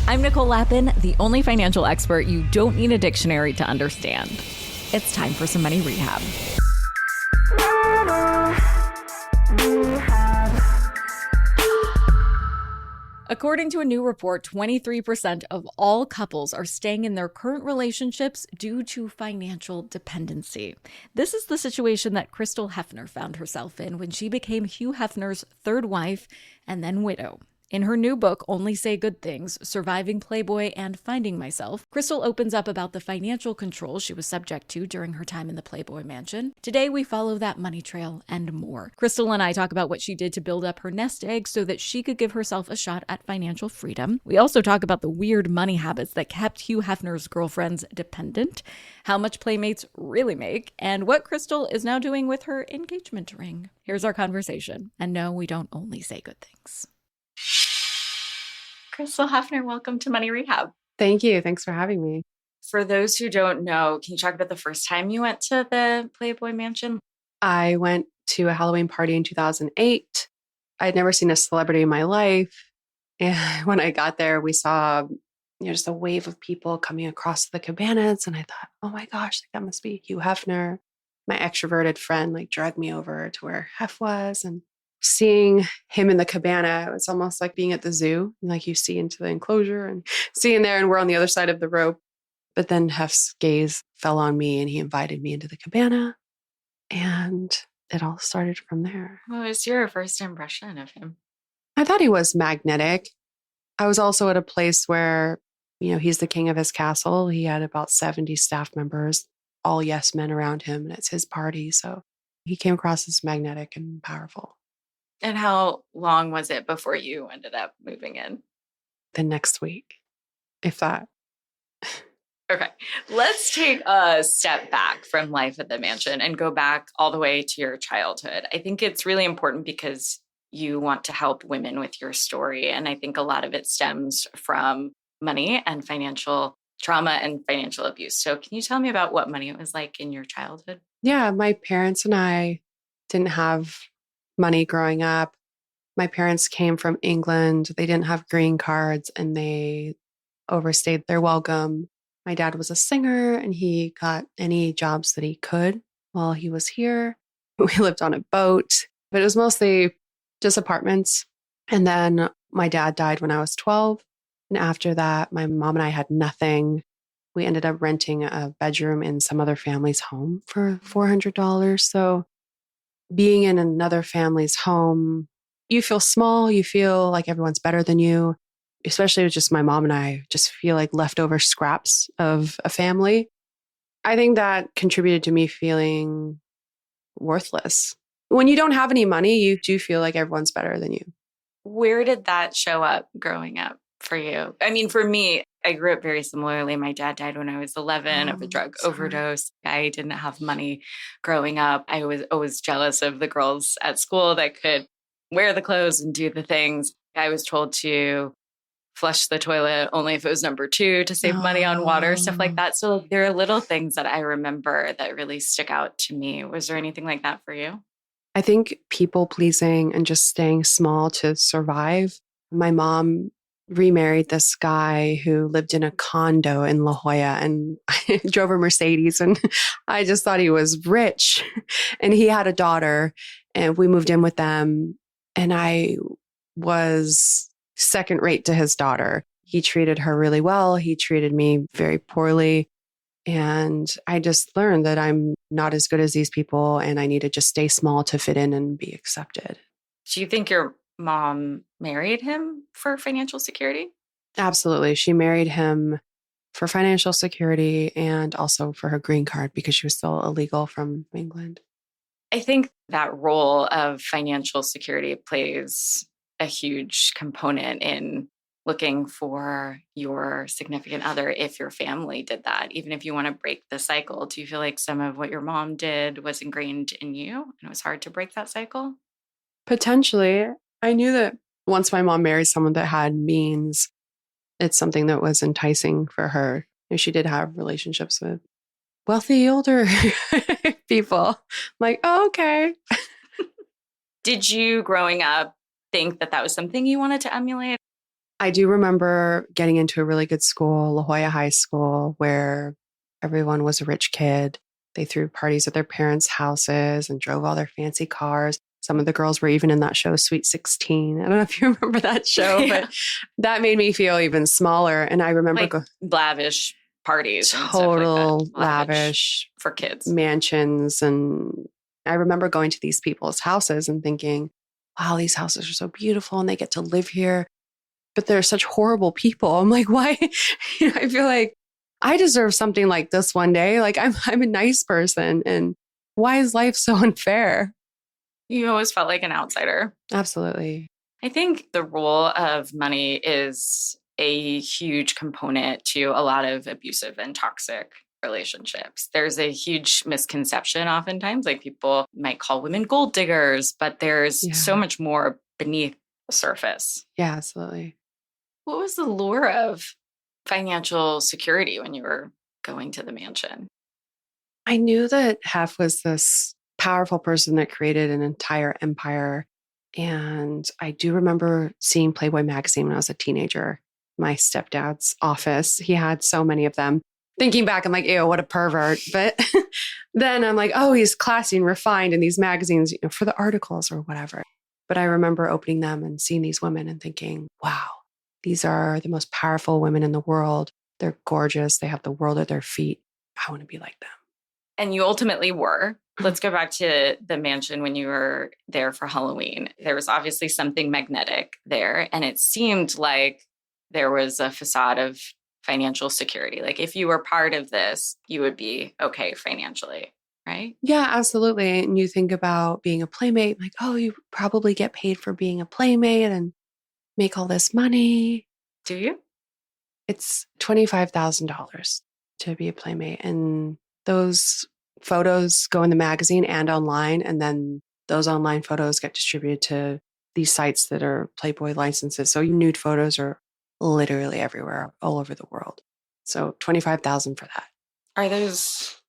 I'm Nicole Lappin, the only financial expert you don't need a dictionary to understand. It's time for some money rehab. According to a new report, 23% of all couples are staying in their current relationships due to financial dependency. This is the situation that Crystal Hefner found herself in when she became Hugh Hefner's third wife and then widow. In her new book, Only Say Good Things, Surviving Playboy and Finding Myself, Crystal opens up about the financial control she was subject to during her time in the Playboy Mansion. Today, we follow that money trail and more. Crystal and I talk about what she did to build up her nest egg so that she could give herself a shot at financial freedom. We also talk about the weird money habits that kept Hugh Hefner's girlfriends dependent, how much Playmates really make, and what Crystal is now doing with her engagement ring. Here's our conversation. And no, we don't only say good things. Crystal Hefner, welcome to Money Rehab. Thank you. Thanks for having me. For those who don't know, can you talk about the first time you went to the Playboy Mansion? I went to a Halloween party in 2008. I'd never seen a celebrity in my life. And when I got there, we saw, just a wave of people coming across the cabanas. And I thought, oh my gosh, that must be Hugh Hefner. My extroverted friend dragged me over to where Hef was, and seeing him in the cabana, it was almost like being at the zoo. You see into the enclosure and seeing there, and we're on the other side of the rope. But then Hef's gaze fell on me and he invited me into the cabana, and it all started from there. What was your first impression of him? I thought he was magnetic. I was also at a place where, he's the king of his castle. He had about 70 staff members, all yes men around him, and it's his party. So he came across as magnetic and powerful. And how long was it before you ended up moving in? The next week, if that. Okay, let's take a step back from life at the mansion and go back all the way to your childhood. I think it's really important because you want to help women with your story. And I think a lot of it stems from money and financial trauma and financial abuse. So can you tell me about what money was like in your childhood? Yeah, my parents and I didn't have money growing up. My parents came from England. They didn't have green cards and they overstayed their welcome. My dad was a singer and he got any jobs that he could while he was here. We lived on a boat, but it was mostly just apartments. And then my dad died when I was 12. And after that, my mom and I had nothing. We ended up renting a bedroom in some other family's home for $400. So being in another family's home, you feel small, you feel like everyone's better than you, especially with just my mom and I just feel like leftover scraps of a family. I think that contributed to me feeling worthless. When you don't have any money, you do feel like everyone's better than you. Where did that show up growing up for you? I mean, for me, I grew up very similarly. My dad died when I was 11 of a drug overdose. I didn't have money growing up. I was always jealous of the girls at school that could wear the clothes and do the things. I was told to flush the toilet only if it was number 2 to save money on water, stuff like that. So there are little things that I remember that really stick out to me. Was there anything like that for you? I think people pleasing and just staying small to survive. My mom remarried this guy who lived in a condo in La Jolla and I drove a Mercedes, and I just thought he was rich. And he had a daughter and we moved in with them, and I was second rate to his daughter. He treated her really well. He treated me very poorly. And I just learned that I'm not as good as these people and I need to just stay small to fit in and be accepted. Do you think your mom married him for financial security? Absolutely. She married him for financial security and also for her green card because she was still illegal from England. I think that role of financial security plays a huge component in looking for your significant other if your family did that, even if you want to break the cycle. Do you feel like some of what your mom did was ingrained in you and it was hard to break that cycle? Potentially. I knew that once my mom married someone that had means, it's something that was enticing for her. And she did have relationships with wealthy older people. I'm like, oh, okay. Did you growing up think that that was something you wanted to emulate? I do remember getting into a really good school, La Jolla High School, where everyone was a rich kid. They threw parties at their parents' houses and drove all their fancy cars. Some of the girls were even in that show, Sweet 16. I don't know if you remember that show, Yeah. but that made me feel even smaller. And I remember Like lavish parties and stuff total like that. lavish for kids. mansions. And I remember going to these people's houses and thinking, wow, these houses are so beautiful and they get to live here. But they're such horrible people. I'm like, why? I feel like I deserve something like this one day. Like I'm a nice person. And why is life so unfair? You always felt like an outsider. Absolutely. I think the role of money is a huge component to a lot of abusive and toxic relationships. There's a huge misconception oftentimes, like people might call women gold diggers, but there's so much more beneath the surface. Yeah, absolutely. What was the lure of financial security when you were going to the mansion? I knew that Hef was this powerful person that created an entire empire. And I do remember seeing Playboy magazine when I was a teenager. My stepdad's office, he had so many of them. Thinking back, I'm like, ew, what a pervert. But then I'm like, oh, he's classy and refined in these magazines, for the articles or whatever. But I remember opening them and seeing these women and thinking, wow, these are the most powerful women in the world. They're gorgeous. They have the world at their feet. I want to be like them. And you ultimately were. Let's go back to the mansion when you were there for Halloween. There was obviously something magnetic there. And it seemed like there was a facade of financial security. Like if you were part of this, you would be okay financially, right? Yeah, absolutely. And you think about being a playmate, like, oh, you probably get paid for being a playmate and make all this money. Do you? It's $25,000 to be a playmate. And those photos go in the magazine and online. And then those online photos get distributed to these sites that are Playboy licenses. So nude photos are literally everywhere, all over the world. So $25,000 for that. Are those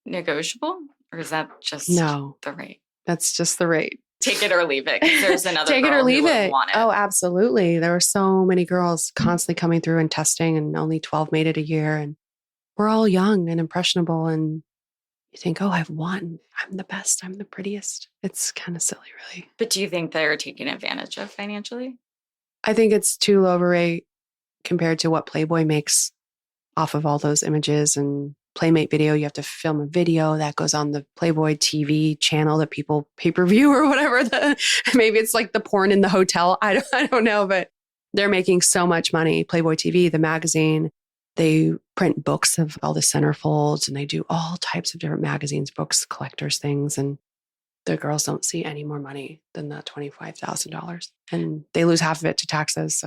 negotiable or is that just No, the rate? that's just the rate. Take it or leave it. 'Cause there's another Take it girl or leave who would it. want it. Oh, absolutely. There were so many girls constantly coming through and testing, and only 12 made it a year. And we're all young and impressionable. And you think, oh, I've won. I'm the best. I'm the prettiest. It's kind of silly, really. But do you think they're taking advantage of financially? I think it's too low of a rate compared to what Playboy makes off of all those images and Playmate video. You have to film a video that goes on the Playboy TV channel that people pay-per-view or whatever. Maybe it's like the porn in the hotel. I don't know, but they're making so much money. Playboy TV, the magazine, they print books of all the centerfolds and they do all types of different magazines, books, collectors, things. And the girls don't see any more money than that $25,000. And they lose half of it to taxes.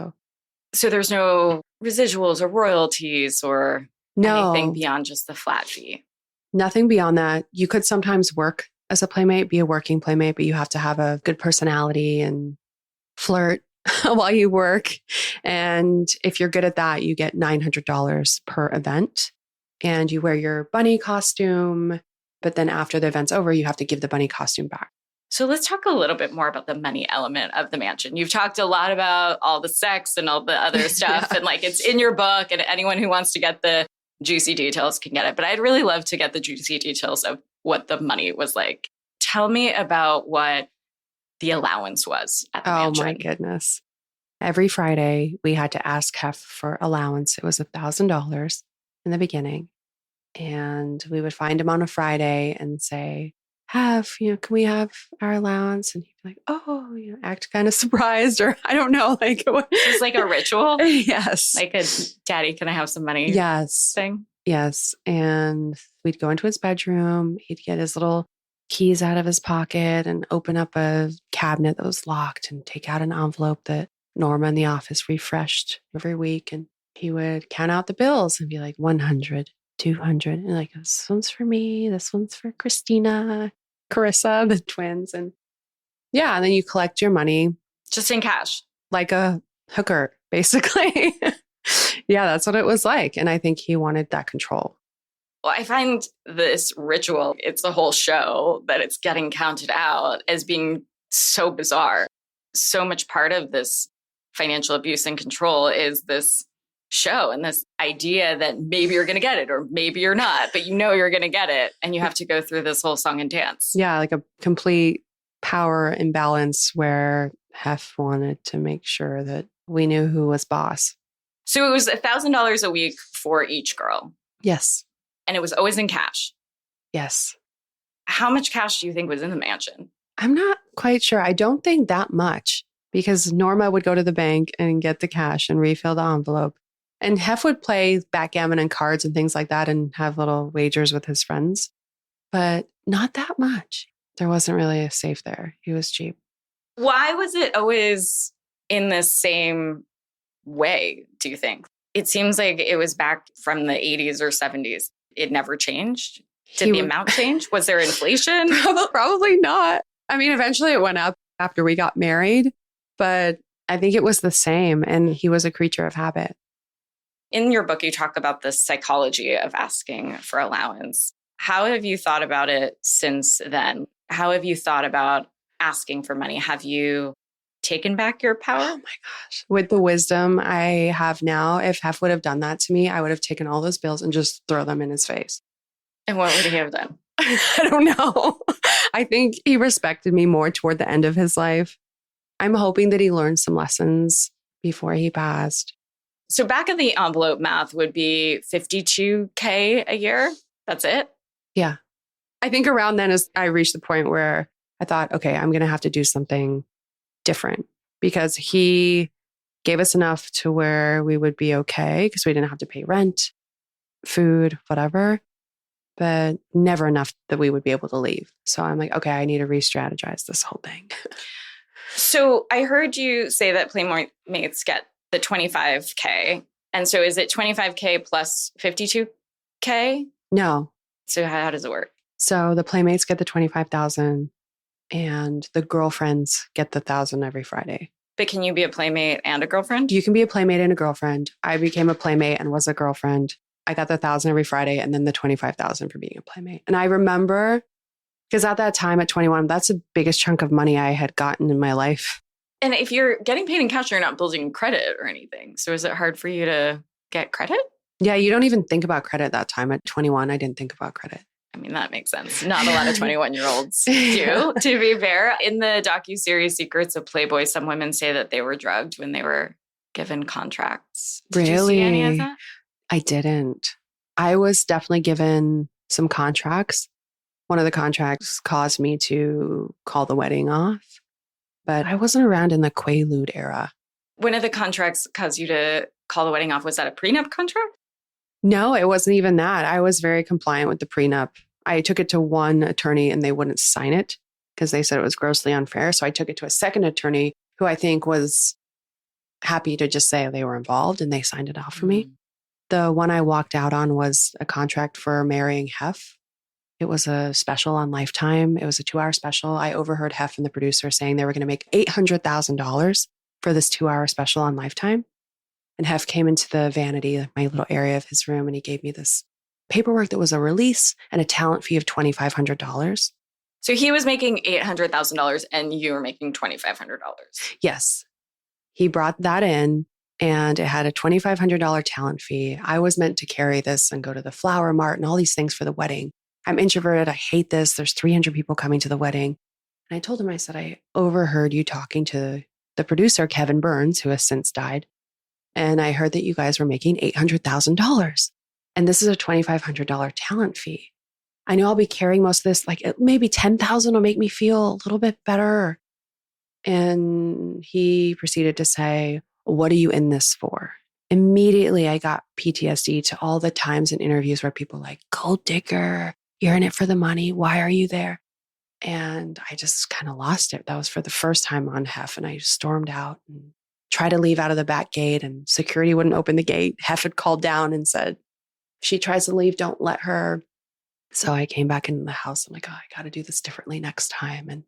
So there's no residuals or royalties or anything beyond just the flat fee. Nothing beyond that. You could sometimes work as a playmate, be a working playmate, but you have to have a good personality and flirt while you work. And if you're good at that, you get $900 per event and you wear your bunny costume. But then after the event's over, you have to give the bunny costume back. So let's talk a little bit more about the money element of the mansion. You've talked a lot about all the sex and all the other stuff and like it's in your book and anyone who wants to get the juicy details can get it. But I'd really love to get the juicy details of what the money was like. Tell me about what the allowance was at the mansion. Oh my goodness. Every Friday we had to ask Hef for allowance. It was $1,000 in the beginning. And we would find him on a Friday and say, Hef, can we have our allowance? And he'd be like, oh, act kind of surprised or I don't know. Like it's like a ritual. Yes. Like a daddy, can I have some money? Yes. Thing. Yes. And we'd go into his bedroom. He'd get his little keys out of his pocket and open up a cabinet that was locked and take out an envelope that Norma in the office refreshed every week. And he would count out the bills and be like 100, 200. And like, this one's for me. This one's for Christina, Carissa, the twins. And yeah, and then you collect your money. Just in cash. Like a hooker, basically. Yeah, that's what it was like. And I think he wanted that control. Well, I find this ritual, it's the whole show that it's getting counted out as being so bizarre. So much part of this financial abuse and control is this show and this idea that maybe you're going to get it or maybe you're not, but you know you're going to get it. And you have to go through this whole song and dance. Yeah, like a complete power imbalance where Hef wanted to make sure that we knew who was boss. So it was $1,000 a week for each girl. Yes. And it was always in cash. Yes. How much cash do you think was in the mansion? I'm not quite sure. I don't think that much because Norma would go to the bank and get the cash and refill the envelope. And Hef would play backgammon and cards and things like that and have little wagers with his friends, but not that much. There wasn't really a safe there. He was cheap. Why was it always in the same way, do you think? It seems like it was back from the 80s or 70s. It never changed. Did the amount change? Was there inflation? Probably not. I mean, eventually it went up after we got married, but I think it was the same. And he was a creature of habit. In your book, you talk about the psychology of asking for allowance. How have you thought about it since then? How have you thought about asking for money? Have you taken back your power? Oh my gosh. With the wisdom I have now, if Hef would have done that to me, I would have taken all those bills and just throw them in his face. And what would he have done? I don't know. I think he respected me more toward the end of his life. I'm hoping that he learned some lessons before he passed. So back of the envelope math would be $52K a year. That's it? Yeah. I think around then is I reached the point where I thought, okay, I'm going to have to do something different because he gave us enough to where we would be okay because we didn't have to pay rent, food, whatever, but never enough that we would be able to leave. So I'm like, okay, I need to re-strategize this whole thing. So I heard you say that Playmates get the $25K. And so is it $25K plus $52K? No. So how does it work? So the Playmates get the $25,000 and the girlfriends get the $1,000 every Friday. But can you be a Playmate and a girlfriend? You can be a Playmate and a girlfriend. I became a Playmate and was a girlfriend. I got the $1,000 every Friday and then the $25,000 for being a Playmate. And I remember, because at that time at 21, that's the biggest chunk of money I had gotten in my life. And if you're getting paid in cash, you're not building credit or anything. So is it hard for you to get credit? Yeah, you don't even think about credit that time. At 21, I didn't think about credit. I mean, that makes sense. Not a lot of 21-year-olds do, to be fair. In the docuseries Secrets of Playboy, some women say that they were drugged when they were given contracts. Did you see any of that? I didn't. I was definitely given some contracts. One of the contracts caused me to call the wedding off, but I wasn't around in the Quaalude era. One of the contracts caused you to call the wedding off. Was that a prenup contract? No, it wasn't even that. I was very compliant with the prenup. I took it to one attorney and they wouldn't sign it because they said it was grossly unfair. So I took it to a second attorney who I think was happy to just say they were involved and they signed it off for me. The one I walked out on was a contract for marrying Hef. It was a special on Lifetime. It was a 2-hour special. I overheard Hef and the producer saying they were going to make $800,000 for this 2-hour special on Lifetime. And Hef came into the vanity, my little area of his room, and he gave me this paperwork that was a release and a talent fee of $2,500. So he was making $800,000 and you were making $2,500. Yes. He brought that in and it had a $2,500 talent fee. I was meant to carry this and go to the flower mart and all these things for the wedding. I'm introverted. I hate this. There's 300 people coming to the wedding. And I told him, I said, I overheard you talking to the producer, Kevin Burns, who has since died. And I heard that you guys were making $800,000. And this is a $2,500 talent fee. I know I'll be carrying most of this, like maybe $10,000 will make me feel a little bit better. And he proceeded to say, what are you in this for? Immediately, I got PTSD to all the times in interviews where people are like, gold digger, you're in it for the money. Why are you there? And I just kind of lost it. That was for the first time on Hef. And I stormed out and tried to leave out of the back gate and security wouldn't open the gate. Hef had called down and said, if she tries to leave, don't let her. So I came back into the house. I'm like, oh, I got to do this differently next time. And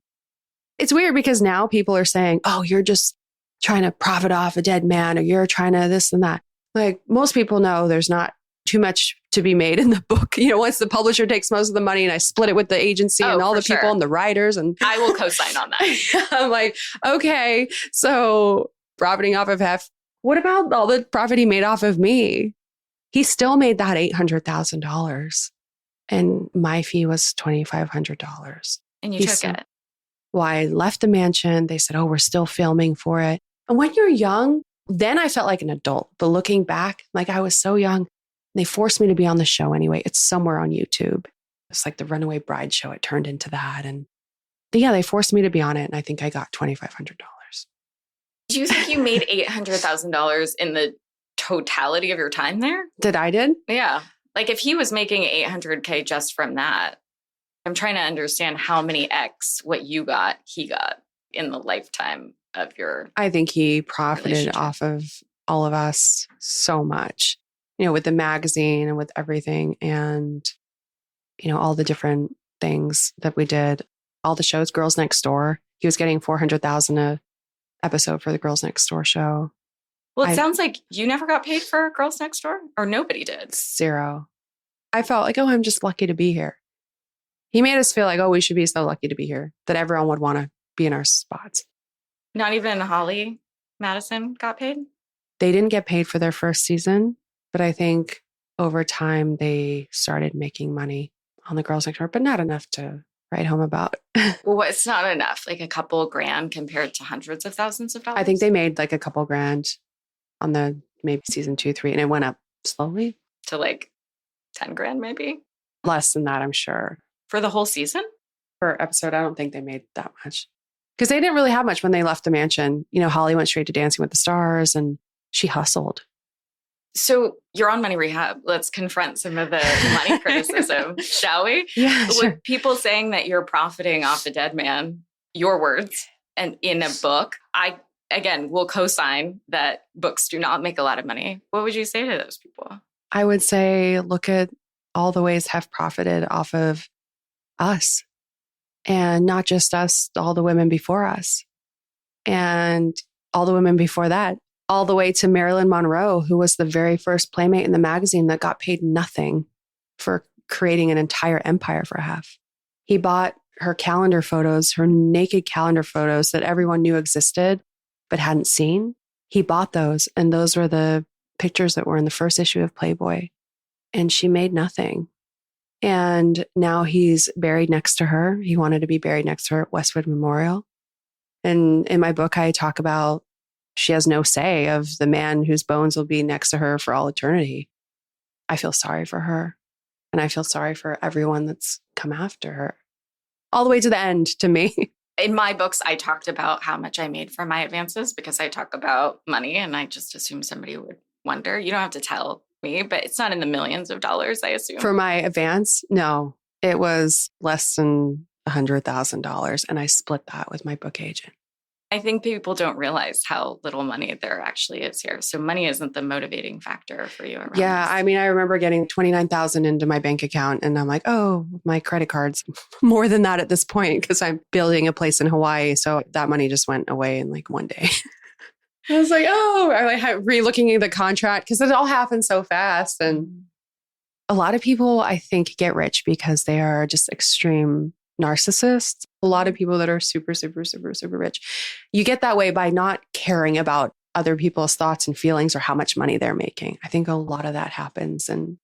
it's weird because now people are saying, oh, you're just trying to profit off a dead man or you're trying to this and that. Like most people know there's not too much to be made in the book. You know, once the publisher takes most of the money and I split it with the agency and all the people and the writers. And I will co-sign on that. I'm like, okay. So profiting off of Hef. What about all the profit he made off of me? He still made that $800,000. And my fee was $2,500. And you took it. Well, I left the mansion. They said, oh, we're still filming for it. And when you're young, then I felt like an adult. But looking back, like I was so young, they forced me to be on the show anyway. It's somewhere on YouTube. It's like the Runaway Bride show. It turned into that. And yeah, they forced me to be on it. And I think I got $2,500. Do you think you made $800,000 in the totality of your time there? I did? Yeah. Like if he was making $800K just from that, I'm trying to understand how many X what you got, he got in the lifetime of your I think he profited off of all of us so much, with the magazine and with everything and, all the different things that we did, all the shows, Girls Next Door. He was getting $400,000 a episode for the Girls Next Door show. Well, it sounds like you never got paid for Girls Next Door, or nobody did. Zero. I felt like, I'm just lucky to be here. He made us feel like, we should be so lucky to be here, that everyone would want to be in our spots. Not even Holly Madison got paid? They didn't get paid for their first season, but I think over time they started making money on the Girls Next Door, but not enough to write home about. Well, it's not enough, like a couple grand compared to hundreds of thousands of dollars? I think they made like a couple grand on the maybe season 2, 3, and it went up slowly. To like 10 grand maybe? Less than that, I'm sure. For the whole season? Per episode, I don't think they made that much. Because they didn't really have much when they left the mansion. Holly went straight to Dancing with the Stars and she hustled. So you're on money rehab. Let's confront some of the money criticism, shall we? Yeah, sure. With people saying that you're profiting off a dead man, your words, and in a book, I, again, will co-sign that books do not make a lot of money. What would you say to those people? I would say, look at all the ways Hef profited off of us. And not just us, all the women before us. And all the women before that. All the way to Marilyn Monroe, who was the very first Playmate in the magazine that got paid nothing for creating an entire empire for Hef. He bought her calendar photos, her naked calendar photos that everyone knew existed but hadn't seen. He bought those, and those were the pictures that were in the first issue of Playboy. And she made nothing. And now he's buried next to her. He wanted to be buried next to her at Westwood Memorial. And in my book, I talk about she has no say of the man whose bones will be next to her for all eternity. I feel sorry for her. And I feel sorry for everyone that's come after her. All the way to the end, to me. In my books, I talked about how much I made for my advances because I talk about money and I just assume somebody would wonder. You don't have to tell me, but it's not in the millions of dollars, I assume. For my advance, no, it was less than $100,000. And I split that with my book agent. I think people don't realize how little money there actually is here. So money isn't the motivating factor for you. Yeah. This. I mean, I remember getting $29,000 into my bank account and I'm like, my credit card's more than that at this point because I'm building a place in Hawaii. So that money just went away in like one day. I was like, I'm re-looking at the contract because it all happened so fast. And a lot of people, I think, get rich because they are just extreme narcissists. A lot of people that are super, super, super, super rich. You get that way by not caring about other people's thoughts and feelings or how much money they're making. I think a lot of that happens. And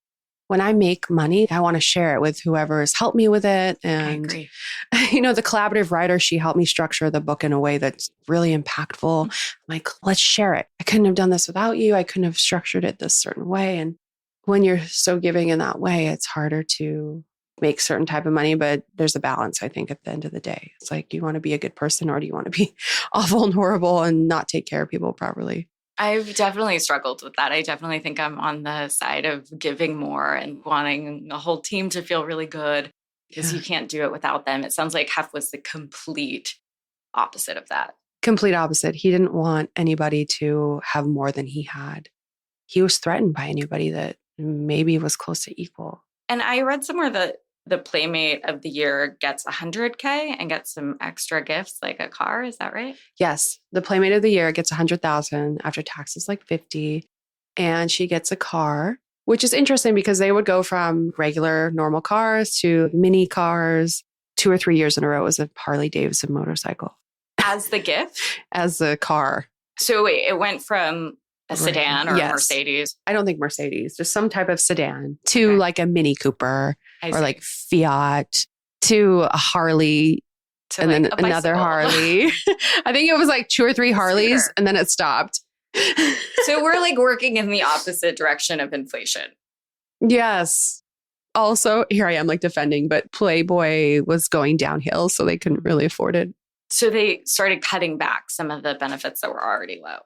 when I make money, I want to share it with whoever has helped me with it. And, I agree. The collaborative writer, she helped me structure the book in a way that's really impactful. I'm like, let's share it. I couldn't have done this without you. I couldn't have structured it this certain way. And when you're so giving in that way, it's harder to make certain type of money, but there's a balance, I think, at the end of the day. It's like, do you want to be a good person or do you want to be awful and horrible and not take care of people properly? I've definitely struggled with that. I definitely think I'm on the side of giving more and wanting a whole team to feel really good because you can't do it without them. It sounds like Hef was the complete opposite of that. Complete opposite. He didn't want anybody to have more than he had. He was threatened by anybody that maybe was close to equal. And I read somewhere that the Playmate of the Year gets $100K and gets some extra gifts like a car. Is that right? Yes. The Playmate of the Year gets $100,000 after taxes like $50,000. And she gets a car, which is interesting because they would go from regular normal cars to mini cars. 2 or 3 years in a row, it was a Harley Davidson motorcycle. As the gift? As the car. So it went from a sedan or a Yes. Mercedes. I don't think Mercedes, just some type of sedan to like a Mini Cooper or like Fiat to a Harley to and like then a another bicycle. Harley. I think it was like 2 or 3 Harleys Scooter. and then it stopped. So we're like working in the opposite direction of inflation. Yes. Also, here I am like defending, but Playboy was going downhill, so they couldn't really afford it. So they started cutting back some of the benefits that were already low.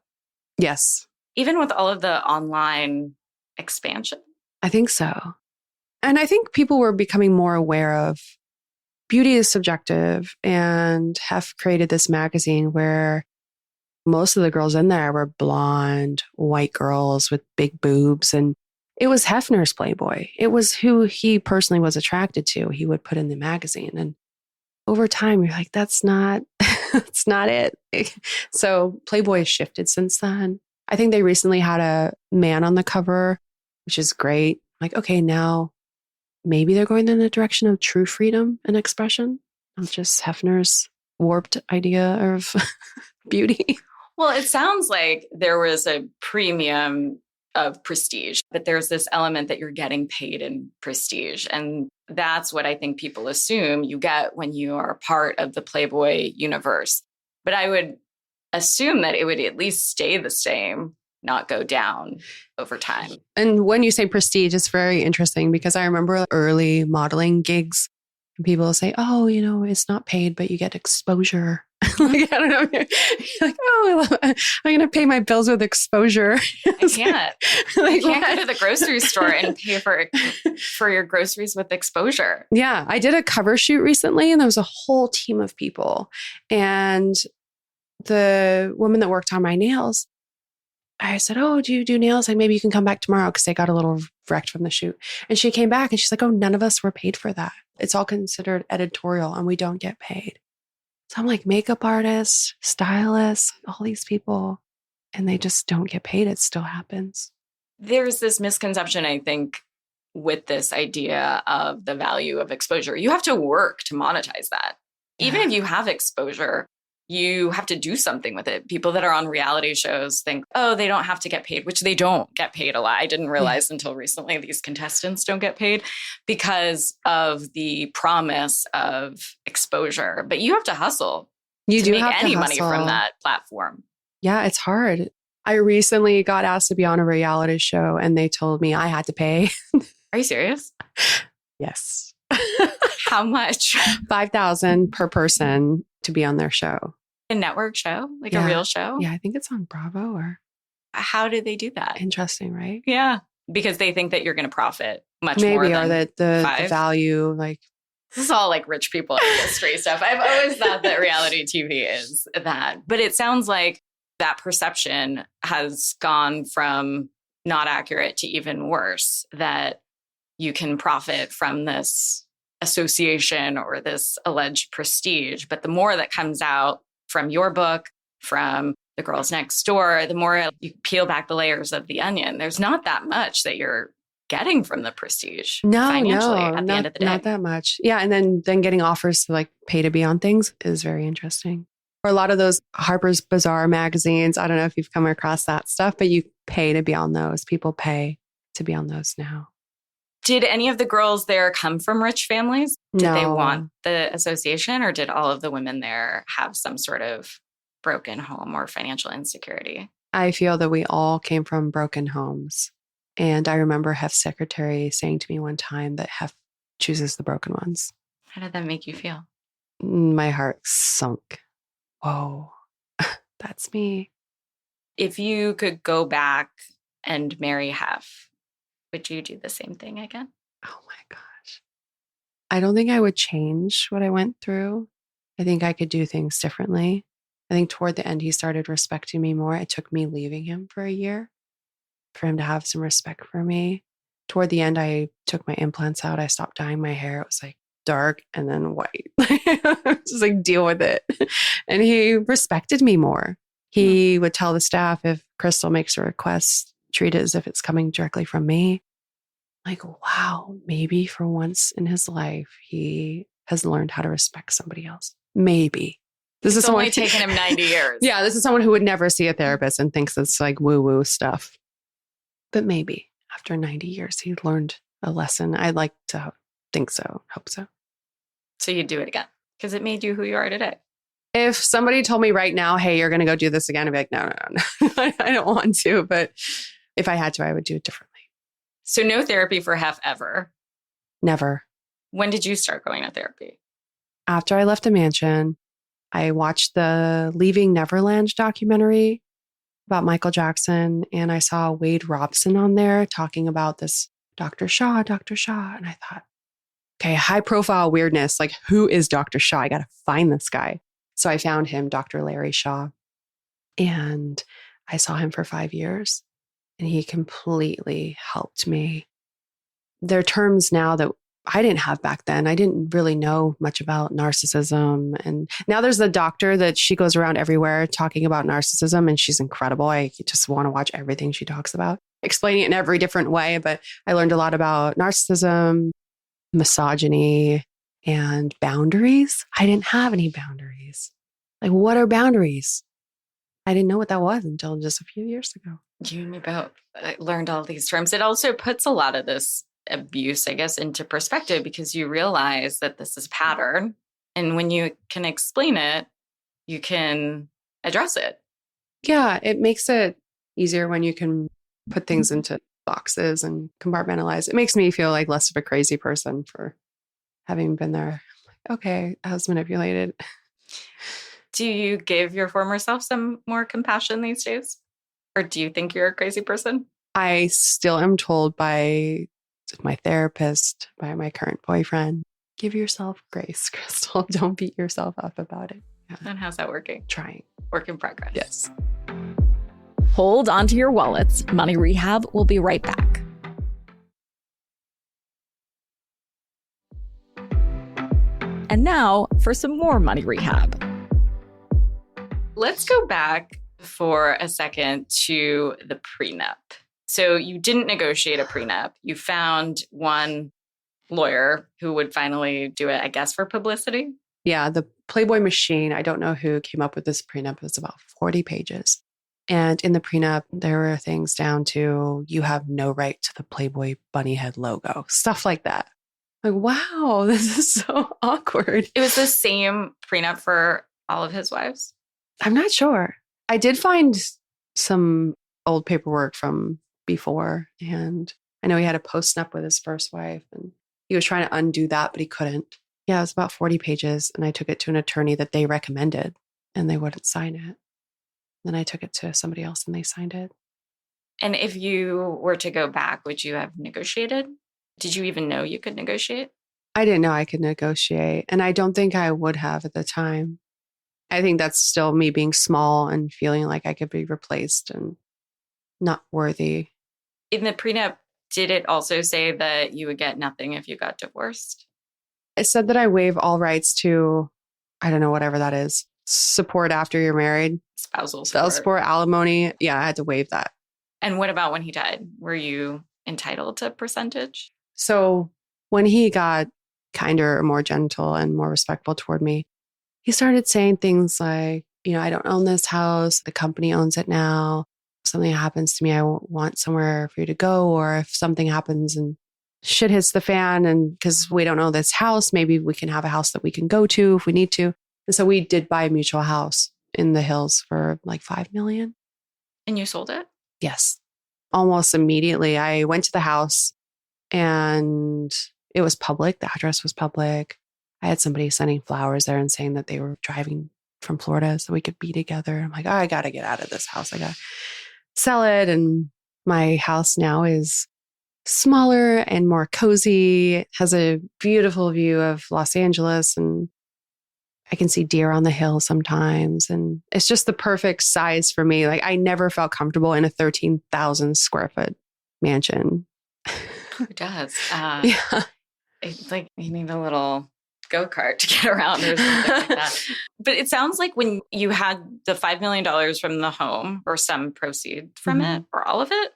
Yes. Even with all of the online expansion. I think so. And I think people were becoming more aware of beauty is subjective, and Hef created this magazine where most of the girls in there were blonde, white girls with big boobs. And it was Hefner's Playboy. It was who he personally was attracted to. He would put in the magazine. And over time, you're like, that's not, that's not it. So Playboy has shifted since then. I think they recently had a man on the cover, which is great. Like, okay, now maybe they're going in the direction of true freedom and expression, not just Hefner's warped idea of beauty. Well, it sounds like there was a premium of prestige, but there's this element that you're getting paid in prestige. And that's what I think people assume you get when you are part of the Playboy universe. But I would assume that it would at least stay the same, not go down over time. And when you say prestige, it's very interesting because I remember early modeling gigs and people will say, oh, you know, it's not paid, but you get exposure. Like, I don't know. You're like, oh, I'm going to pay my bills with exposure. I can't. Like, you can't go to the grocery store and pay for your groceries with exposure. Yeah. I did a cover shoot recently and there was a whole team of people. And the woman that worked on my nails, I said, oh, do you do nails? Like maybe you can come back tomorrow because they got a little wrecked from the shoot. And she came back and she's like, oh, none of us were paid for that. It's all considered editorial and we don't get paid. So I'm like, makeup artists, stylists, all these people, and they just don't get paid. It still happens. There's this misconception, I think, with this idea of the value of exposure. You have to work to monetize that. Yeah. Even if you have exposure, you have to do something with it. People that are on reality shows think, oh, they don't have to get paid, which they don't get paid a lot. I didn't realize until recently these contestants don't get paid because of the promise of exposure. But you have to hustle to make any money from that platform. Yeah, it's hard. I recently got asked to be on a reality show and they told me I had to pay. Are you serious? Yes. How much? $5,000 per person to be on their show. A network show? Like a real show? Yeah, I think it's on Bravo or... How do they do that? Interesting, right? Yeah. Because they think that you're going to profit much Maybe, more than or that the value, like... This is all like rich people industry stuff. I've always thought that reality TV is that. But it sounds like that perception has gone from not accurate to even worse, that you can profit from this association or this alleged prestige. But the more that comes out from your book, from The Girls Next Door, the more you peel back the layers of the onion, there's not that much that you're getting from the prestige financially at the end of the day. Not that much. Yeah. And then getting offers to like pay to be on things is very interesting. Or a lot of those Harper's Bazaar magazines. I don't know if you've come across that stuff, but you pay to be on those. People pay to be on those now. Did any of the girls there come from rich families? Did they want the association, or did all of the women there have some sort of broken home or financial insecurity? I feel that we all came from broken homes. And I remember Hef's secretary saying to me one time that Hef chooses the broken ones. How did that make you feel? My heart sunk. Whoa, that's me. If you could go back and marry Hef, would you do the same thing again? Oh my gosh. I don't think I would change what I went through. I think I could do things differently. I think toward the end, he started respecting me more. It took me leaving him for a year for him to have some respect for me. Toward the end, I took my implants out. I stopped dyeing my hair. It was like dark and then white. Just like deal with it. And he respected me more. He would tell the staff, if Crystal makes a request, treat it as if it's coming directly from me. Like, wow, maybe for once in his life, he has learned how to respect somebody else. Maybe. This is It's someone only taken him 90 years. Yeah, this is someone who would never see a therapist and thinks it's like woo-woo stuff. But maybe after 90 years, he learned a lesson. I'd like to think so, hope so. So you'd do it again because it made you who you are today. If somebody told me right now, hey, you're going to go do this again, I'd be like, no. I don't want to. But if I had to, I would do it differently. So no therapy for Hef ever. Never. When did you start going to therapy? After I left the mansion, I watched the Leaving Neverland documentary about Michael Jackson, and I saw Wade Robson on there talking about this Dr. Shaw. And I thought, okay, high profile weirdness. Like, who is Dr. Shaw? I got to find this guy. So I found him, Dr. Larry Shaw, and I saw him for 5 years, and he completely helped me. There are terms now that I didn't have back then. I didn't really know much about narcissism. And now there's the doctor that she goes around everywhere talking about narcissism, and she's incredible. I just want to watch everything she talks about, explaining it in every different way. But I learned a lot about narcissism, misogyny, and boundaries. I didn't have any boundaries. Like, what are boundaries? I didn't know what that was until just a few years ago. You and me both learned all these terms. It also puts a lot of this abuse, I guess, into perspective because you realize that this is a pattern. And when you can explain it, you can address it. Yeah, it makes it easier when you can put things into boxes and compartmentalize. It makes me feel like less of a crazy person for having been there. Like, okay, I was manipulated. Do you give your former self some more compassion these days? Or do you think you're a crazy person? I still am told by my therapist, by my current boyfriend, give yourself grace, Crystal. Don't beat yourself up about it. Yeah. And how's that working? Trying. Work in progress. Yes. Hold onto your wallets. Money Rehab will be right back. And now for some more Money Rehab. Let's go back for a second to the prenup. So you didn't negotiate a prenup. You found one lawyer who would finally do it, I guess, for publicity. Yeah, the Playboy machine. I don't know who came up with this prenup. It's about 40 pages. And in the prenup, there were things down to you have no right to the Playboy bunny head logo, stuff like that. Like, wow, this is so awkward. It was the same prenup for all of his wives. I'm not sure. I did find some old paperwork from before, and I know he had a post-nup with his first wife, and he was trying to undo that, but he couldn't. Yeah, it was about 40 pages, and I took it to an attorney that they recommended, and they wouldn't sign it. Then I took it to somebody else, and they signed it. And if you were to go back, would you have negotiated? Did you even know you could negotiate? I didn't know I could negotiate, and I don't think I would have at the time. I think that's still me being small and feeling like I could be replaced and not worthy. In the prenup, did it also say that you would get nothing if you got divorced? It said that I waive all rights to, I don't know, whatever that is, support after you're married. Spousal support, alimony. Yeah, I had to waive that. And what about when he died? Were you entitled to percentage? So when he got kinder, more gentle, and more respectful toward me, he started saying things like, I don't own this house. The company owns it now. If something happens to me, I want somewhere for you to go. Or if something happens and shit hits the fan, and because we don't own this house, maybe we can have a house that we can go to if we need to. And so we did buy a mutual house in the hills for like $5 million. And you sold it? Yes. Almost immediately. I went to the house and it was public. The address was public. I had somebody sending flowers there and saying that they were driving from Florida so we could be together. I'm like, oh, I got to get out of this house. I got to sell it. And my house now is smaller and more cozy. It has a beautiful view of Los Angeles, and I can see deer on the hill sometimes. And it's just the perfect size for me. Like, I never felt comfortable in a 13,000 square foot mansion. Who does? Yeah. It's like you need a little go-kart to get around or something like that. But it sounds like when you had the $5 million from the home or some proceeds from it or all of it.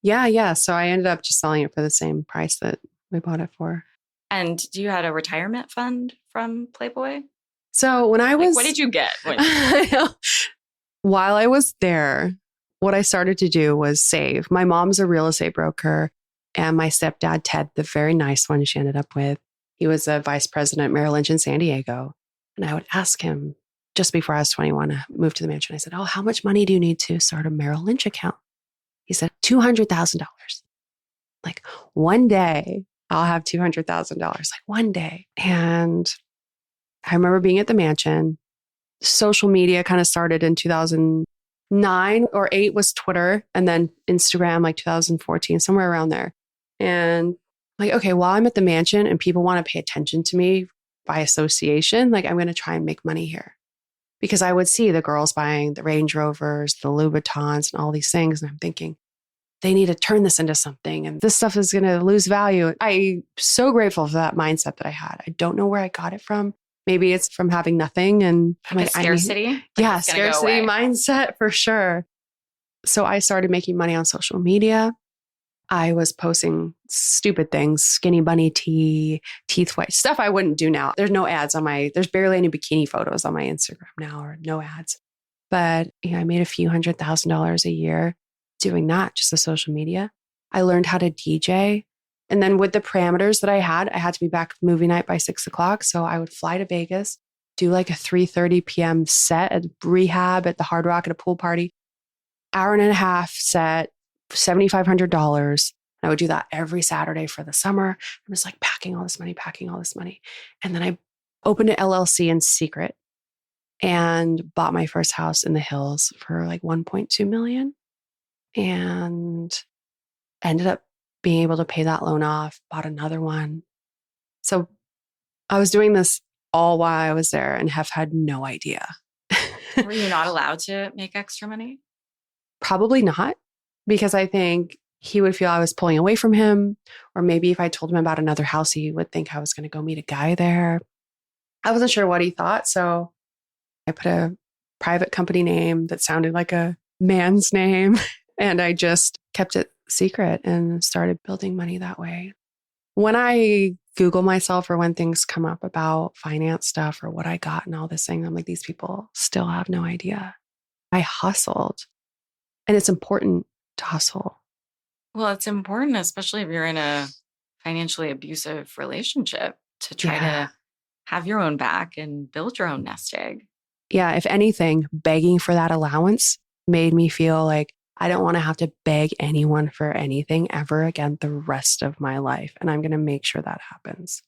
Yeah. So I ended up just selling it for the same price that we bought it for. And you had a retirement fund from Playboy? So when I was, what did you get? While I was there, what I started to do was save. My mom's a real estate broker, and my stepdad, Ted, the very nice one she ended up with, he was a vice president at Merrill Lynch in San Diego. And I would ask him just before I was 21 to move to the mansion. I said, "Oh, how much money do you need to start a Merrill Lynch account?" He said, $200,000. Like, one day I'll have $200,000, like one day. And I remember being at the mansion. Social media kind of started in 2009 or 8 was Twitter, and then Instagram, like 2014, somewhere around there. And like, okay, while I'm at the mansion and people want to pay attention to me by association, like I'm going to try and make money here. Because I would see the girls buying the Range Rovers, the Louboutins, and all these things. And I'm thinking, they need to turn this into something. And this stuff is going to lose value. I'm so grateful for that mindset that I had. I don't know where I got it from. Maybe it's from having nothing. And I'm like, scarcity? Yeah, scarcity mindset for sure. So I started making money on social media. I was posting stupid things, skinny bunny tea, teeth white, stuff I wouldn't do now. There's no ads there's barely any bikini photos on my Instagram now, or no ads. But I made a few $100,000 a year doing that, just the social media. I learned how to DJ. And then with the parameters that I had to be back movie night by 6:00. So I would fly to Vegas, do like a 3:30 p.m. set at rehab at the Hard Rock at a pool party, hour and a half set, $7,500. I would do that every Saturday for the summer. I was like packing all this money. And then I opened an LLC in secret and bought my first house in the hills for like 1.2 million, and ended up being able to pay that loan off, bought another one. So I was doing this all while I was there, and Hef had no idea. Were you not allowed to make extra money? Probably not, because I think he would feel I was pulling away from him. Or maybe if I told him about another house, he would think I was going to go meet a guy there. I wasn't sure what he thought. So I put a private company name that sounded like a man's name, and I just kept it secret and started building money that way. When I Google myself, or when things come up about finance stuff or what I got and all this thing, I'm like, these people still have no idea. I hustled. And it's important to hustle. Well, it's important, especially if you're in a financially abusive relationship, to try to have your own back and build your own nest egg. Yeah, if anything, begging for that allowance made me feel like I don't want to have to beg anyone for anything ever again the rest of my life. And I'm going to make sure that happens.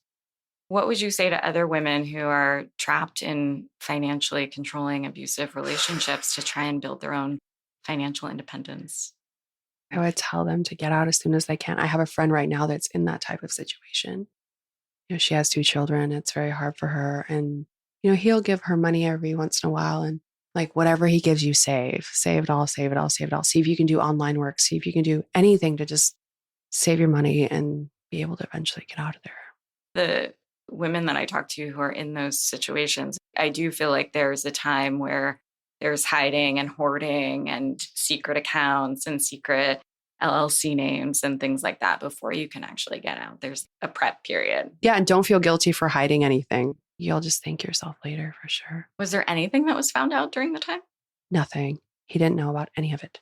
What would you say to other women who are trapped in financially controlling, abusive relationships to try and build their own financial independence? I would tell them to get out as soon as they can. I have a friend right now that's in that type of situation. She has 2 children. It's very hard for her. And, he'll give her money every once in a while. And like, whatever he gives you, save it all. See if you can do online work. See if you can do anything to just save your money and be able to eventually get out of there. The women that I talk to who are in those situations, I do feel like there's a time where there's hiding and hoarding and secret accounts and secret LLC names and things like that before you can actually get out. There's a prep period. Yeah. And don't feel guilty for hiding anything. You'll just thank yourself later for sure. Was there anything that was found out during the time? Nothing. He didn't know about any of it.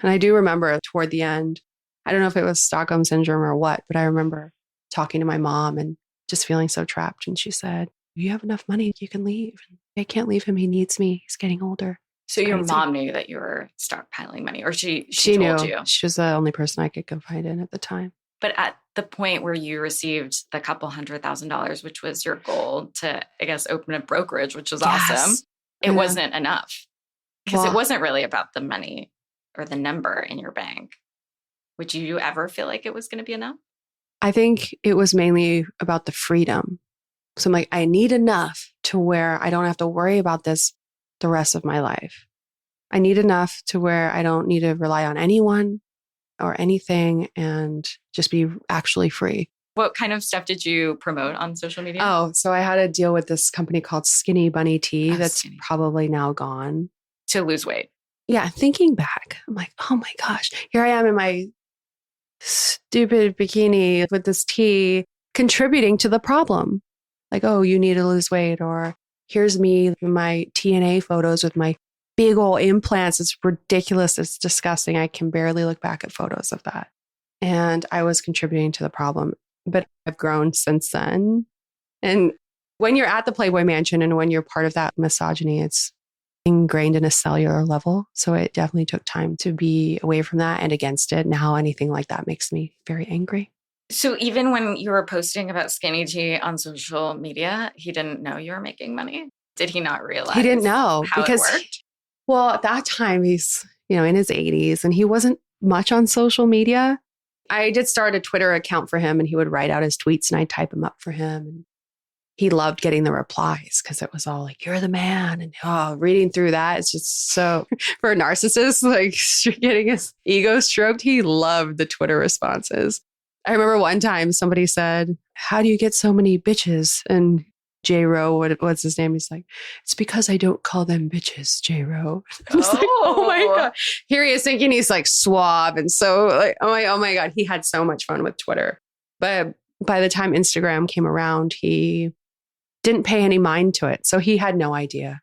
And I do remember toward the end, I don't know if it was Stockholm syndrome or what, but I remember talking to my mom and just feeling so trapped. And she said, "You have enough money, you can leave." I can't leave him. He needs me. He's getting older. So your mom knew that you were stockpiling money, or she knew. Told you? She was the only person I could confide in at the time. But at the point where you received the couple $100,000, which was your goal to, I guess, open a brokerage, which was awesome, it wasn't enough. Because it wasn't really about the money or the number in your bank. Would you ever feel like it was going to be enough? I think it was mainly about the freedom. So I'm like, I need enough to where I don't have to worry about this the rest of my life. I need enough to where I don't need to rely on anyone or anything and just be actually free. What kind of stuff did you promote on social media? Oh, so I had a deal with this company called Skinny Bunny Tea that's probably now gone. To lose weight. Yeah, thinking back, I'm like, oh my gosh, here I am in my stupid bikini with this tea contributing to the problem. Like, oh, you need to lose weight, or here's me, my TNA photos with my big old implants. It's ridiculous. It's disgusting. I can barely look back at photos of that. And I was contributing to the problem, but I've grown since then. And when you're at the Playboy Mansion and when you're part of that misogyny, it's ingrained in a cellular level. So it definitely took time to be away from that and against it. Now anything like that makes me very angry. So even when you were posting about skinny tea on social media, he didn't know you were making money? Did he not realize? He didn't know how because it worked? Well, at that time, he's, in his 80s and he wasn't much on social media. I did start a Twitter account for him and he would write out his tweets and I'd type them up for him. And he loved getting the replies because it was all like, you're the man. And reading through that, it's just so, for a narcissist, like getting his ego stroked, he loved the Twitter responses. I remember one time somebody said, how do you get so many bitches? And J-Ro, what's his name? He's like, it's because I don't call them bitches, J-Ro. I was like, oh my God. Here he is thinking he's like suave. And so like, oh my God, he had so much fun with Twitter. But by the time Instagram came around, he didn't pay any mind to it. So he had no idea.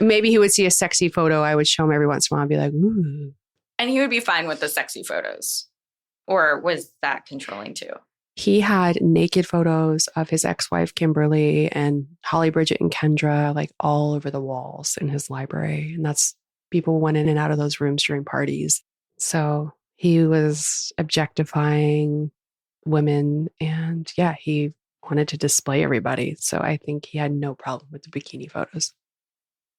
Maybe he would see a sexy photo. I would show him every once in a while and be like, ooh. And he would be fine with the sexy photos. Or was that controlling too? He had naked photos of his ex-wife, Kimberly, and Holly, Bridget, and Kendra, like all over the walls in his library. And people went in and out of those rooms during parties. So he was objectifying women. And yeah, he wanted to display everybody. So I think he had no problem with the bikini photos.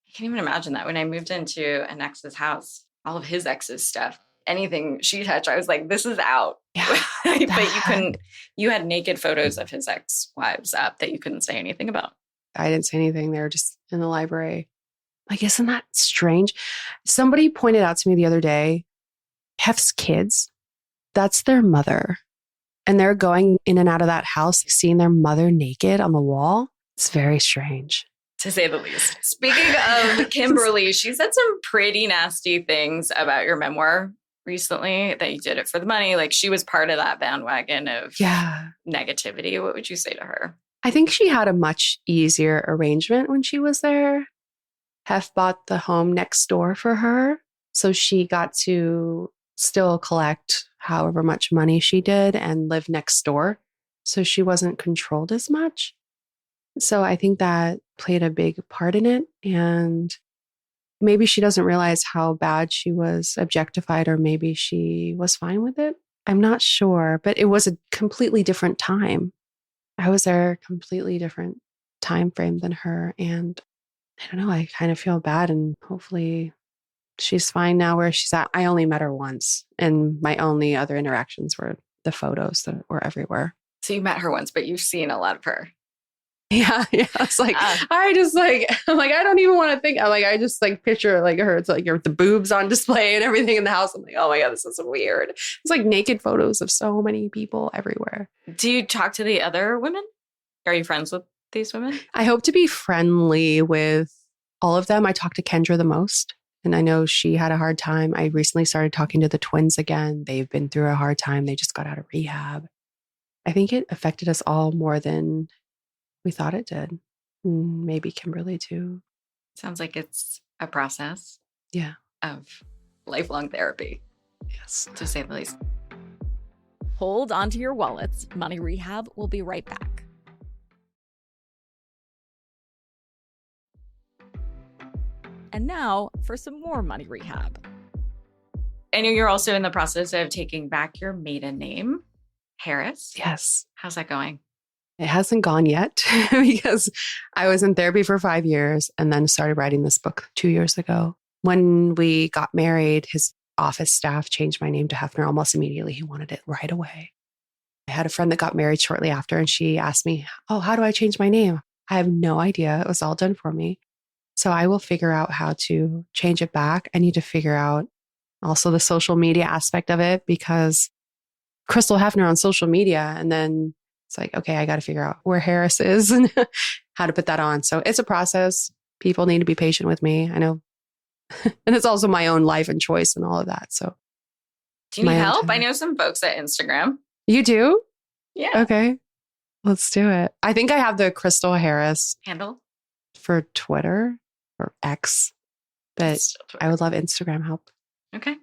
I can't even imagine that. When I moved into an ex's house, all of his ex's stuff, anything she touched, I was like, this is out. Yeah, but you had naked photos of his ex-wives up that you couldn't say anything about. I didn't say anything. They were just in the library. Like, isn't that strange? Somebody pointed out to me the other day, Hef's kids, that's their mother. And they're going in and out of that house, seeing their mother naked on the wall. It's very strange. To say the least. Speaking of Kimberly, she said some pretty nasty things about your memoir recently, that you did it for the money. Like she was part of that bandwagon of negativity. What would you say to her? I think she had a much easier arrangement when she was there. Hef bought the home next door for her. So she got to still collect however much money she did and live next door. So she wasn't controlled as much. So I think that played a big part in it. And maybe she doesn't realize how bad she was objectified, or maybe she was fine with it. I'm not sure, but it was a completely different time. I was there a completely different time frame than her. And I don't know, I kind of feel bad, and hopefully she's fine now where she's at. I only met her once, and my only other interactions were the photos that were everywhere. So you met her once, but you've seen a lot of her. Yeah. It's like, I don't even want to think. I just like picture like her. It's like the boobs on display and everything in the house. I'm like, oh my God, this is weird. It's like naked photos of so many people everywhere. Do you talk to the other women? Are you friends with these women? I hope to be friendly with all of them. I talk to Kendra the most, and I know she had a hard time. I recently started talking to the twins again. They've been through a hard time. They just got out of rehab. I think it affected us all more than we thought it did. Maybe Kimberly too. Sounds like it's a process. Yeah. Of lifelong therapy. Yes. To say the least. Hold onto your wallets. Money Rehab will be right back. And now for some more Money Rehab. I know you're also in the process of taking back your maiden name, Harris. Yes. How's that going? It hasn't gone yet because I was in therapy for 5 years and then started writing this book 2 years ago. When we got married, his office staff changed my name to Hefner almost immediately. He wanted it right away. I had a friend that got married shortly after, and she asked me, oh, how do I change my name? I have no idea. It was all done for me. So I will figure out how to change it back. I need to figure out also the social media aspect of it, because Crystal Hefner on social media, and then it's like, okay, I got to figure out where Harris is and how to put that on. So it's a process. People need to be patient with me. I know. And it's also my own life and choice and all of that. So do you need help? I know some folks at Instagram. You do? Yeah. Okay. Let's do it. I think I have the Crystal Harris handle for Twitter or X, but Still Twitter. I would love Instagram help. Okay.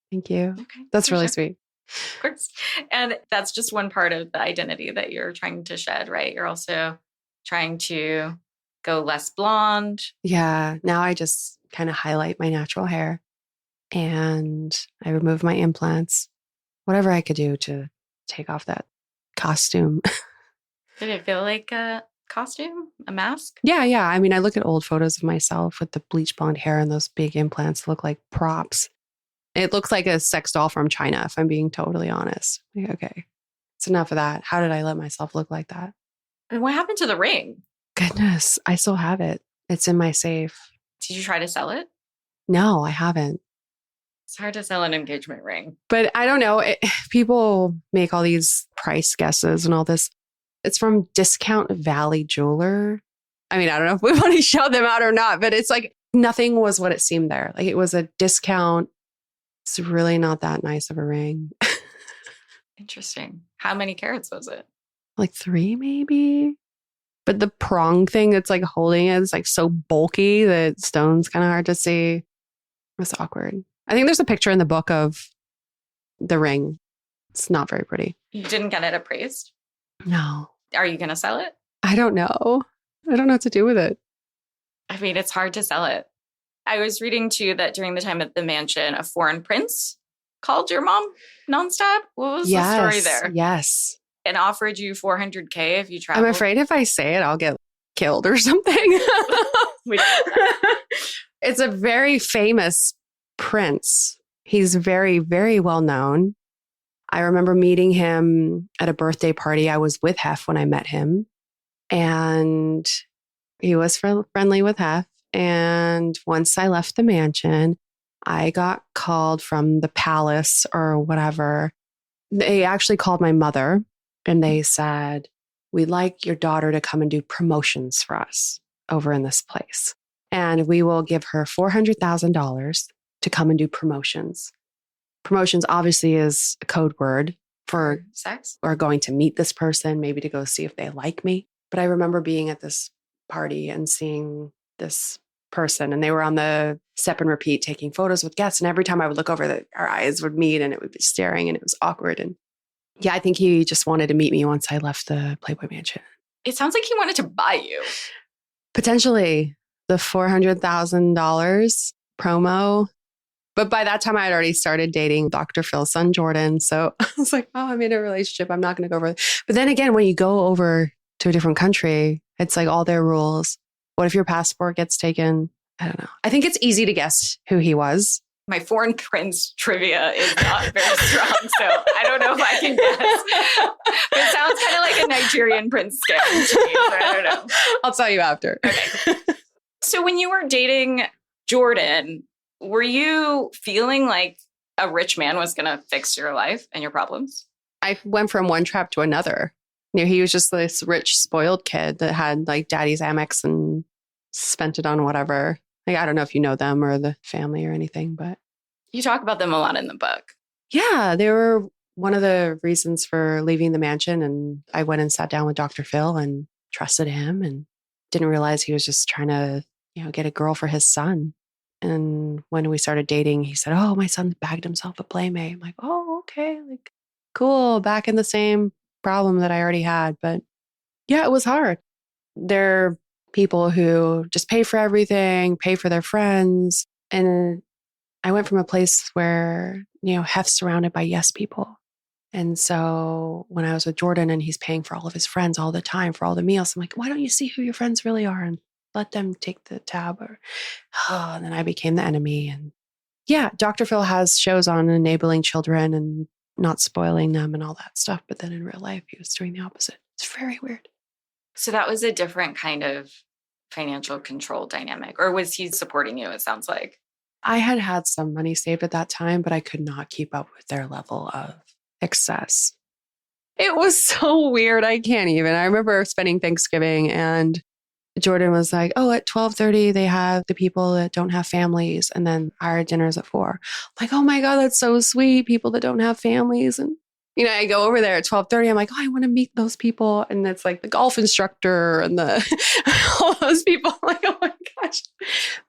Thank you. Okay. That's For really sure. sweet. Of course. And that's just one part of the identity that you're trying to shed, right? You're also trying to go less blonde. Yeah. Now I just kind of highlight my natural hair and I remove my implants, whatever I could do to take off that costume. Did it feel like a costume, a mask? Yeah. I mean, I look at old photos of myself with the bleach blonde hair and those big implants look like props. It looks like a sex doll from China, if I'm being totally honest. Like, okay, it's enough of that. How did I let myself look like that? And what happened to the ring? Goodness, I still have it. It's in my safe. Did you try to sell it? No, I haven't. It's hard to sell an engagement ring. But I don't know. People make all these price guesses and all this. It's from Discount Valley Jeweler. I mean, I don't know if we want to shout them out or not, but it's like nothing was what it seemed there. Like it was a discount. It's really not that nice of a ring. Interesting. How many carats was it? Like 3 maybe. But the prong thing that's like holding it is like so bulky that stone's kind of hard to see. It's awkward. I think there's a picture in the book of the ring. It's not very pretty. You didn't get it appraised? No. Are you going to sell it? I don't know. I don't know what to do with it. I mean, it's hard to sell it. I was reading too that during the time at the mansion, a foreign prince called your mom nonstop. What was the story there? Yes. And offered you $400K if you travel. I'm afraid if I say it, I'll get killed or something. We don't know that. It's a very famous prince. He's very, very well known. I remember meeting him at a birthday party. I was with Hef when I met him. And he was friendly with Hef. And once I left the mansion, I got called from the palace or whatever. They actually called my mother and they said, we'd like your daughter to come and do promotions for us over in this place. And we will give her $400,000 to come and do promotions. Promotions obviously is a code word for sex or going to meet this person, maybe to go see if they like me. But I remember being at this party and seeing this person and they were on the step and repeat taking photos with guests. And every time I would look over, our eyes would meet and it would be staring and it was awkward. And yeah, I think he just wanted to meet me once I left the Playboy Mansion. It sounds like he wanted to buy you. Potentially the $400,000 promo. But by that time, I had already started dating Dr. Phil's son, Jordan. So I was like, oh, I'm in a relationship. I'm not going to go over. But then again, when you go over to a different country, it's like all their rules. What if your passport gets taken? I don't know. I think it's easy to guess who he was. My foreign prince trivia is not very strong, so I don't know if I can guess. But it sounds kind of like a Nigerian prince scam to me, so I don't know. I'll tell you after. Okay. So when you were dating Jordan, were you feeling like a rich man was going to fix your life and your problems? I went from one trap to another. You know, he was just this rich, spoiled kid that had like daddy's Amex and spent it on whatever. Like, I don't know if you know them or the family or anything, but you talk about them a lot in the book. Yeah, they were one of the reasons for leaving the mansion. And I went and sat down with Dr. Phil and trusted him and didn't realize he was just trying to, get a girl for his son. And when we started dating, he said, oh, my son bagged himself a Playmate. I'm like, oh, okay. Like, cool. Back in the same problem that I already had. But yeah, it was hard. They're people who just pay for everything, pay for their friends. And I went from a place where, Hef's surrounded by yes people. And so when I was with Jordan and he's paying for all of his friends all the time for all the meals, I'm like, why don't you see who your friends really are and let them take the tab? And then I became the enemy. And yeah, Dr. Phil has shows on enabling children and not spoiling them and all that stuff. But then in real life, he was doing the opposite. It's very weird. So that was a different kind of financial control dynamic, or was he supporting you? It sounds like. I had some money saved at that time, but I could not keep up with their level of excess. It was so weird. I can't even. I remember spending Thanksgiving and Jordan was like, oh, at 12:30, they have the people that don't have families. And then our dinner's at 4. I'm like, oh my God, that's so sweet. People that don't have families. And I go over there at 12:30. I'm like, oh, I want to meet those people. And it's like the golf instructor and all those people. I'm like, oh my gosh,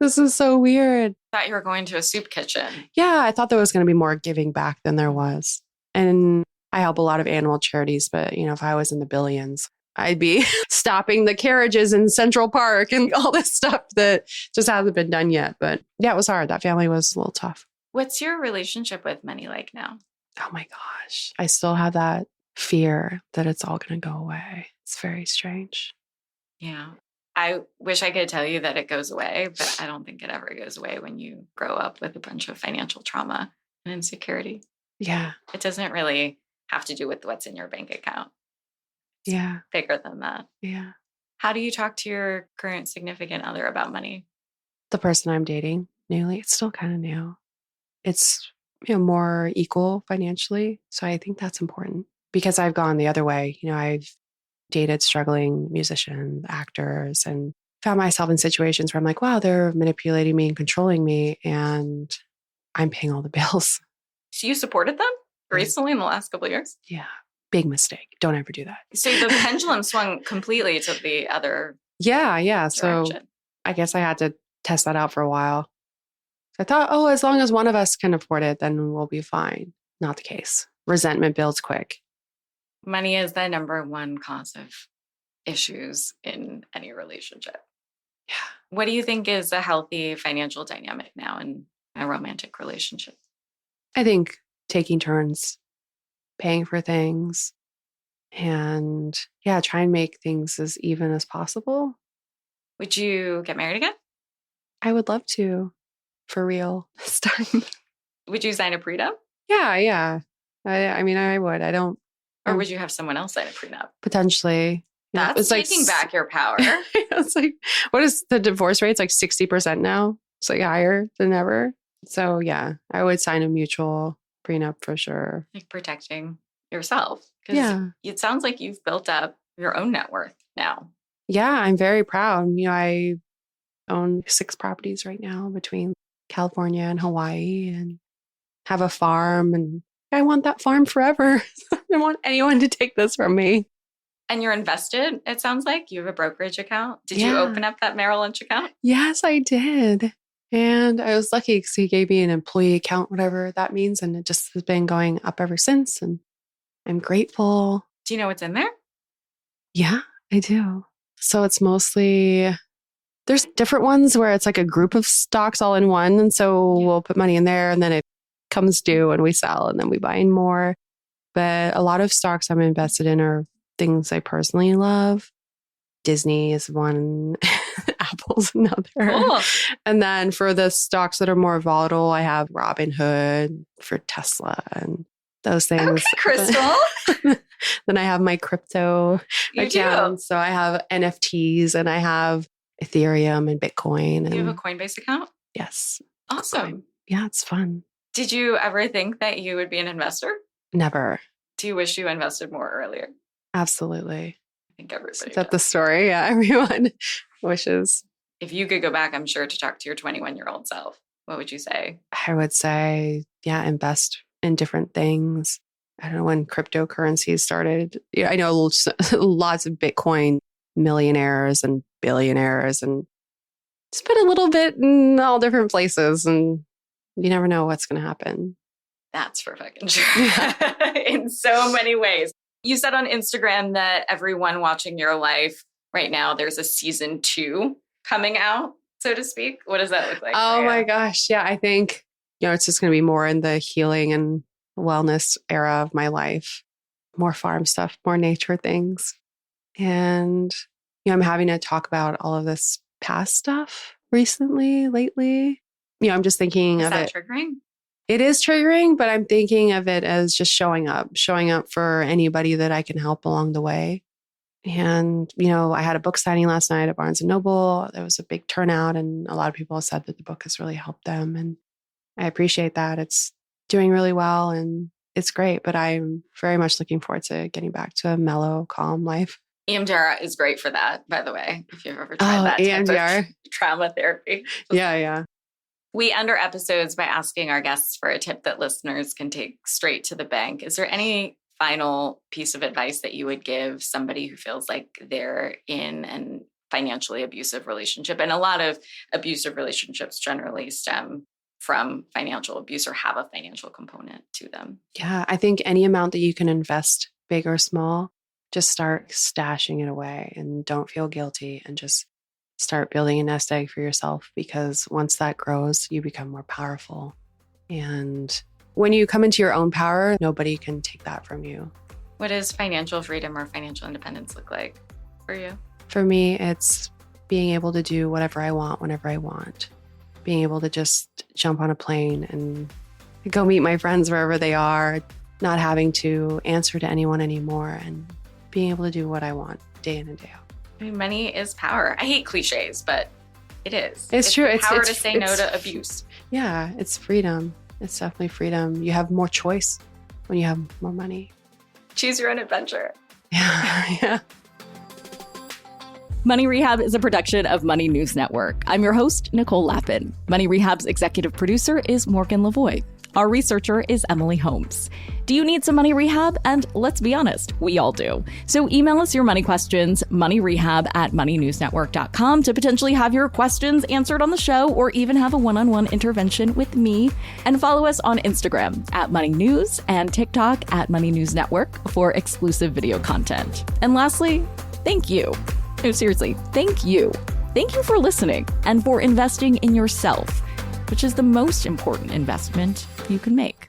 this is so weird. Thought you were going to a soup kitchen. Yeah, I thought there was going to be more giving back than there was. And I help a lot of animal charities, but if I was in the billions, I'd be stopping the carriages in Central Park and all this stuff that just hasn't been done yet. But yeah, it was hard. That family was a little tough. What's your relationship with money like now? Oh my gosh. I still have that fear that it's all going to go away. It's very strange. Yeah. I wish I could tell you that it goes away, but I don't think it ever goes away when you grow up with a bunch of financial trauma and insecurity. Yeah. It doesn't really have to do with what's in your bank account. Yeah. Bigger than that. Yeah. How do you talk to your current significant other about money? The person I'm dating newly, it's still kind of new. It's more equal financially. So I think that's important because I've gone the other way. I've dated struggling musicians, actors, and found myself in situations where I'm like, wow, they're manipulating me and controlling me, and I'm paying all the bills. So you supported them recently in the last couple of years? Yeah. Big mistake. Don't ever do that. So the pendulum swung completely to the other Yeah. direction. So I guess I had to test that out for a while. I thought, as long as one of us can afford it, then we'll be fine. Not the case. Resentment builds quick. Money is the number one cause of issues in any relationship. Yeah. What do you think is a healthy financial dynamic now in a romantic relationship? I think taking turns, paying for things, and try and make things as even as possible. Would you get married again? I would love to, for real this time. Would you sign a prenup? Yeah. I mean, I would. I don't. Or would you have someone else sign a prenup? Potentially. That's it's taking back your power. It's like, what is the divorce rate? It's like 60% now. It's like higher than ever. So yeah, I would sign a mutual prenup for sure. Like protecting yourself. Because it sounds like you've built up your own net worth now. Yeah, I'm very proud. I own 6 properties right now between California and Hawaii and have a farm, and I want that farm forever. I don't want anyone to take this from me. And you're invested, it sounds like. You have a brokerage account. Did you open up that Merrill Lynch account? Yes, I did. And I was lucky because he gave me an employee account, whatever that means. And it just has been going up ever since. And I'm grateful. Do you know what's in there? Yeah, I do. So it's mostly, there's different ones where it's like a group of stocks all in one. And so we'll put money in there and then it comes due and we sell and then we buy in more. But a lot of stocks I'm invested in are things I personally love. Disney is one, Apple's another. Cool. And then for the stocks that are more volatile, I have Robinhood for Tesla and those things. Okay, Crystal. Then I have my crypto You accounts. So I have NFTs and I have Ethereum and Bitcoin. And you have a Coinbase account? Yes. Awesome. Yeah, it's fun. Did you ever think that you would be an investor? Never. Do you wish you invested more earlier? Absolutely. I think everybody Is that the does. story? Yeah, everyone wishes. If you could go back, I'm sure, to talk to your 21-year-old self, what would you say? I would say, invest in different things. I don't know when cryptocurrencies started. I know lots of Bitcoin millionaires and billionaires, and just put a little bit in all different places, and you never know what's going to happen. That's for fucking sure. In so many ways. You said on Instagram that everyone watching your life right now, there's a season 2 coming out, so to speak. What does that look like? Oh my gosh. Yeah, I think, it's just going to be more in the healing and wellness era of my life. More farm stuff, more nature things. And, I'm having to talk about all of this past stuff lately. I'm just thinking Is of that it. triggering? It is triggering, but I'm thinking of it as just showing up for anybody that I can help along the way. And, I had a book signing last night at Barnes & Noble. There was a big turnout and a lot of people have said that the book has really helped them. And I appreciate that. It's doing really well and it's great, but I'm very much looking forward to getting back to a mellow, calm life. EMDR is great for that, by the way, if you've ever tried that type EMDR. of trauma therapy. Yeah. We end our episodes by asking our guests for a tip that listeners can take straight to the bank. Is there any final piece of advice that you would give somebody who feels like they're in an financially abusive relationship? And a lot of abusive relationships generally stem from financial abuse or have a financial component to them. Yeah, I think any amount that you can invest, big or small, just start stashing it away and don't feel guilty and just start building a nest egg for yourself, because once that grows, you become more powerful. And when you come into your own power, nobody can take that from you. What does financial freedom or financial independence look like for you? For me, it's being able to do whatever I want, whenever I want. Being able to just jump on a plane and go meet my friends wherever they are, not having to answer to anyone anymore, and being able to do what I want day in and day out. I mean, money is power. I hate cliches, but it is. It's true. It's power to say no to abuse. Yeah, it's freedom. It's definitely freedom. You have more choice when you have more money. Choose your own adventure. Yeah. Money Rehab is a production of Money News Network. I'm your host, Nicole Lappin. Money Rehab's executive producer is Morgan Lavoie. Our researcher is Emily Holmes. Do you need some money rehab? And let's be honest, we all do. So email us your money questions, moneyrehab@moneynewsnetwork.com, to potentially have your questions answered on the show or even have a one-on-one intervention with me. And follow us on Instagram @MoneyNews and TikTok @MoneyNewsNetwork for exclusive video content. And lastly, thank you. No, seriously, thank you. Thank you for listening and for investing in yourself, which is the most important investment you can make.